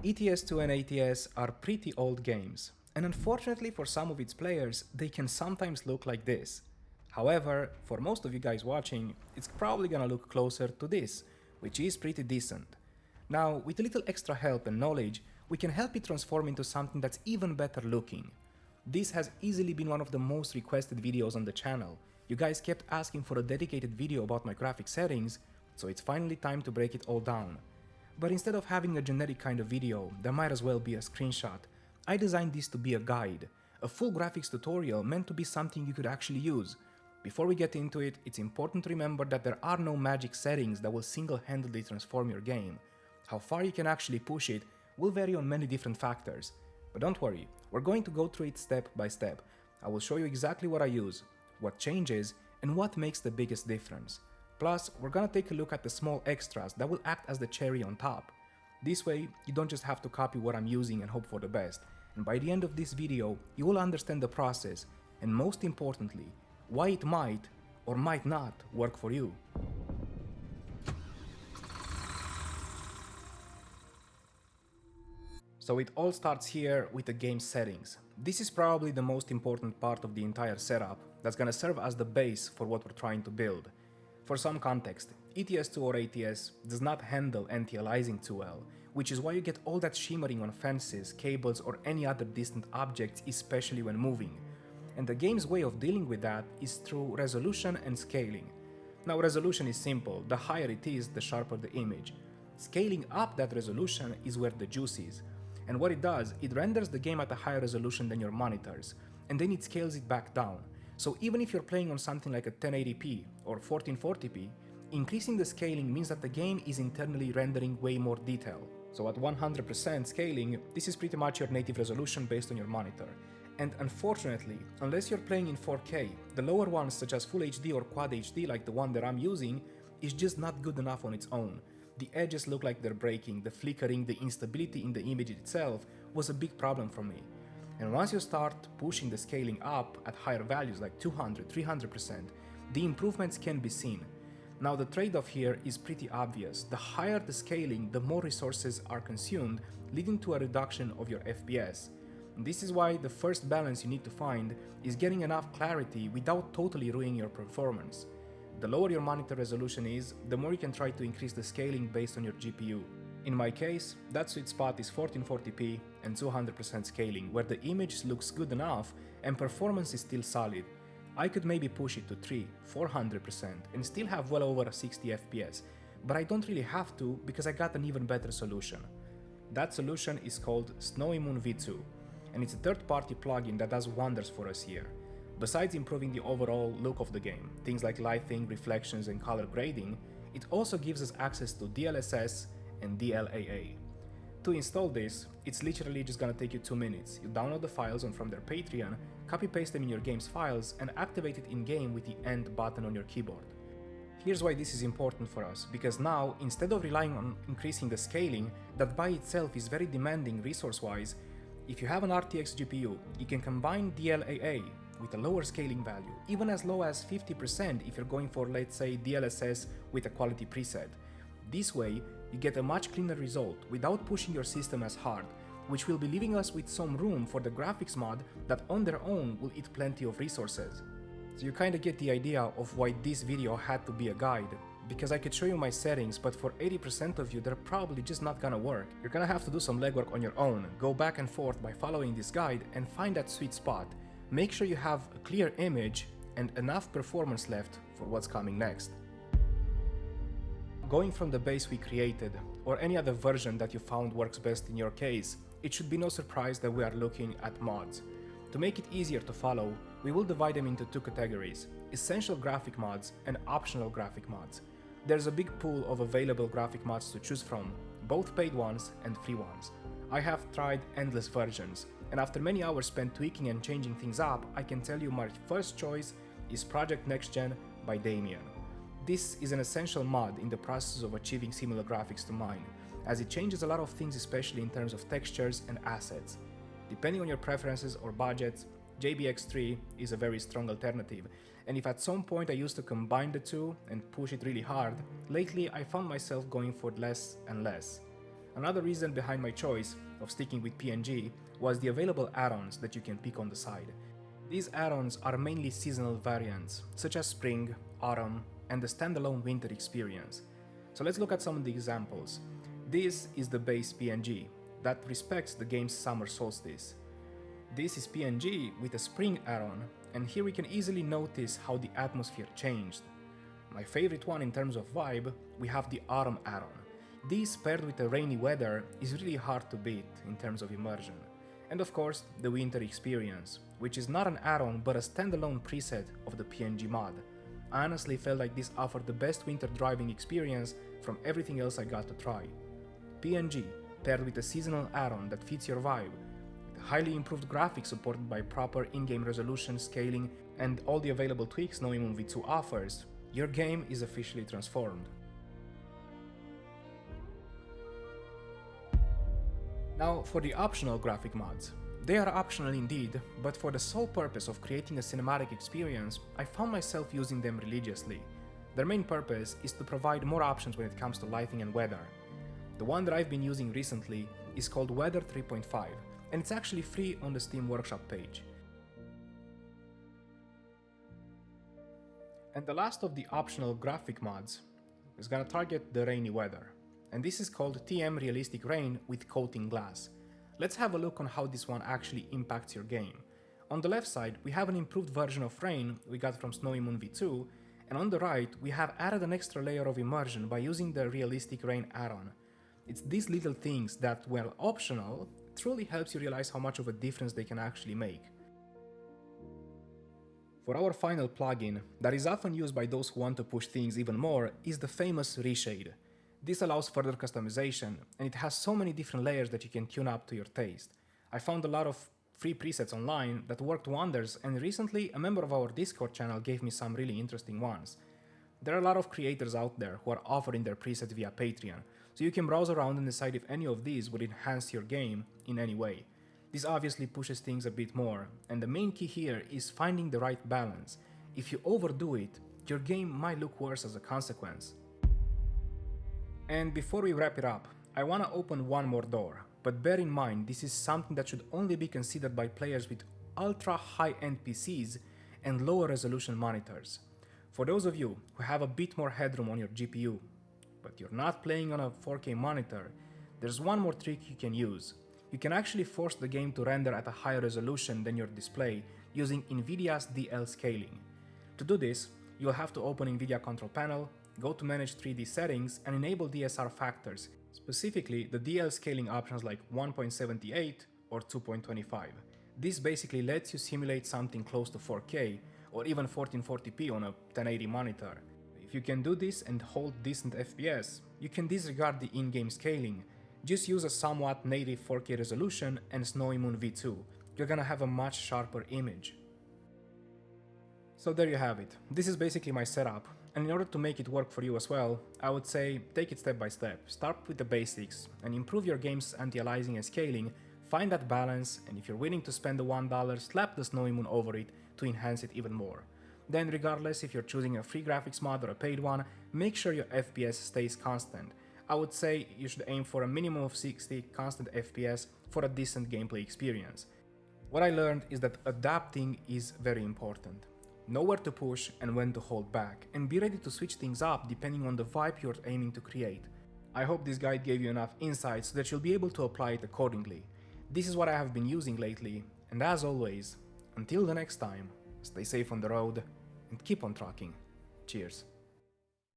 ETS2 and ATS are pretty old games, and unfortunately for some of its players, they can sometimes look like this. However, for most of you guys watching, it's probably gonna look closer to this, which is pretty decent. Now, with a little extra help and knowledge, we can help it transform into something that's even better looking. This has easily been one of the most requested videos on the channel. You guys kept asking for a dedicated video about my graphic settings, so it's finally time to break it all down. But instead of having a generic kind of video, there might as well be a screenshot. I designed this to be a guide, a full graphics tutorial meant to be something you could actually use. Before we get into it, it's important to remember that there are no magic settings that will single-handedly transform your game. How far you can actually push it will vary on many different factors. But don't worry, we're going to go through it step by step. I will show you exactly what I use, what changes, and what makes the biggest difference. Plus, we're gonna take a look at the small extras that will act as the cherry on top. This way, you don't just have to copy what I'm using and hope for the best. And by the end of this video, you will understand the process, and most importantly, why it might or might not work for you. So it all starts here with the game settings. This is probably the most important part of the entire setup that's gonna serve as the base for what we're trying to build. For some context, ETS2 or ATS does not handle anti-aliasing too well, which is why you get all that shimmering on fences, cables, or any other distant objects, especially when moving. And the game's way of dealing with that is through resolution and scaling. Now, resolution is simple, the higher it is, the sharper the image. Scaling up that resolution is where the juice is. And what it does, it renders the game at a higher resolution than your monitors, and then it scales it back down. So even if you're playing on something like a 1080p or 1440p, increasing the scaling means that the game is internally rendering way more detail. So at 100% scaling, this is pretty much your native resolution based on your monitor. And unfortunately, unless you're playing in 4K, the lower ones such as Full HD or Quad HD like the one that I'm using, is just not good enough on its own. The edges look like they're breaking, the flickering, the instability in the image itself was a big problem for me. And once you start pushing the scaling up at higher values like 200, 300%, the improvements can be seen. Now the trade-off here is pretty obvious. The higher the scaling, the more resources are consumed, leading to a reduction of your FPS. And this is why the first balance you need to find is getting enough clarity without totally ruining your performance. The lower your monitor resolution is, the more you can try to increase the scaling based on your GPU. In my case, that sweet spot is 1440p and 200% scaling, where the image looks good enough and performance is still solid. I could maybe push it to 300-400% and still have well over 60 FPS, but I don't really have to because I got an even better solution. That solution is called SnowyMoon V2, and it's a third-party plugin that does wonders for us here. Besides improving the overall look of the game, things like lighting, reflections, and color grading, it also gives us access to DLSS and DLAA. To install this, it's literally just gonna take you 2 minutes. You download the files from their Patreon, copy-paste them in your game's files, and activate it in-game with the End button on your keyboard. Here's why this is important for us, because now, instead of relying on increasing the scaling, that by itself is very demanding resource-wise, if you have an RTX GPU, you can combine DLAA with a lower scaling value, even as low as 50% if you're going for, let's say, DLSS with a quality preset. This way, you get a much cleaner result without pushing your system as hard, which will be leaving us with some room for the graphics mod that on their own will eat plenty of resources. So you kinda get the idea of why this video had to be a guide, because I could show you my settings, but for 80% of you they're probably just not gonna work. You're gonna have to do some legwork on your own, go back and forth by following this guide and find that sweet spot. Make sure you have a clear image and enough performance left for what's coming next. Going from the base we created, or any other version that you found works best in your case, it should be no surprise that we are looking at mods. To make it easier to follow, we will divide them into 2 categories: essential graphic mods and optional graphic mods. There's a big pool of available graphic mods to choose from, both paid ones and free ones. I have tried endless versions, and after many hours spent tweaking and changing things up, I can tell you my first choice is Project Next Gen by Damien. This is an essential mod in the process of achieving similar graphics to mine, as it changes a lot of things, especially in terms of textures and assets. Depending on your preferences or budgets, JBX3 is a very strong alternative, and if at some point I used to combine the two and push it really hard, lately I found myself going for less and less. Another reason behind my choice of sticking with PNG was the available add-ons that you can pick on the side. These add-ons are mainly seasonal variants, such as spring, autumn, and the standalone winter experience. So let's look at some of the examples. This is the base PNG that respects the game's summer solstice. This is PNG with a spring add-on, and here we can easily notice how the atmosphere changed. My favorite one in terms of vibe, we have the autumn add-on. This paired with the rainy weather is really hard to beat in terms of immersion. And of course, the winter experience, which is not an add-on but a standalone preset of the PNG mod. I honestly felt like this offered the best winter driving experience from everything else I got to try. PNG, paired with a seasonal add-on that fits your vibe, with highly improved graphics supported by proper in-game resolution, scaling, and all the available tweaks SnowyMoon V2 offers, your game is officially transformed. Now for the optional graphic mods. They are optional indeed, but for the sole purpose of creating a cinematic experience, I found myself using them religiously. Their main purpose is to provide more options when it comes to lighting and weather. The one that I've been using recently is called Weather 3.5, and it's actually free on the Steam Workshop page. And the last of the optional graphic mods is gonna target the rainy weather. And this is called TM Realistic Rain with Coating Glass. Let's have a look on how this one actually impacts your game. On the left side, we have an improved version of rain we got from SnowyMoon V2, and on the right, we have added an extra layer of immersion by using the Realistic Rain add-on. It's these little things that, while optional, truly helps you realize how much of a difference they can actually make. For our final plugin, that is often used by those who want to push things even more, is the famous ReShade. This allows further customization, and it has so many different layers that you can tune up to your taste. I found a lot of free presets online that worked wonders, and recently a member of our Discord channel gave me some really interesting ones. There are a lot of creators out there who are offering their presets via Patreon, so you can browse around and decide if any of these would enhance your game in any way. This obviously pushes things a bit more, and the main key here is finding the right balance. If you overdo it, your game might look worse as a consequence. And before we wrap it up, I want to open one more door, but bear in mind this is something that should only be considered by players with ultra high-end PCs and lower resolution monitors. For those of you who have a bit more headroom on your GPU, but you're not playing on a 4K monitor, there's one more trick you can use. You can actually force the game to render at a higher resolution than your display using NVIDIA's DL scaling. To do this, you'll have to open NVIDIA Control Panel, go to Manage 3D Settings and enable DSR factors, specifically the DL scaling options like 1.78 or 2.25. This basically lets you simulate something close to 4K or even 1440p on a 1080 monitor. If you can do this and hold decent FPS, you can disregard the in-game scaling. Just use a somewhat native 4K resolution and SnowyMoon V2. You're gonna have a much sharper image. So there you have it. This is basically my setup. And in order to make it work for you as well, I would say take it step by step. Start with the basics and improve your game's anti-aliasing and scaling, find that balance, and if you're willing to spend the $1, slap the SnowyMoon over it to enhance it even more. Then regardless if you're choosing a free graphics mod or a paid one, make sure your FPS stays constant. I would say you should aim for a minimum of 60 constant FPS for a decent gameplay experience. What I learned is that adapting is very important. Know where to push and when to hold back, and be ready to switch things up depending on the vibe you're aiming to create. I hope this guide gave you enough insights so that you'll be able to apply it accordingly. This is what I have been using lately, and as always, until the next time, stay safe on the road and keep on trucking. Cheers.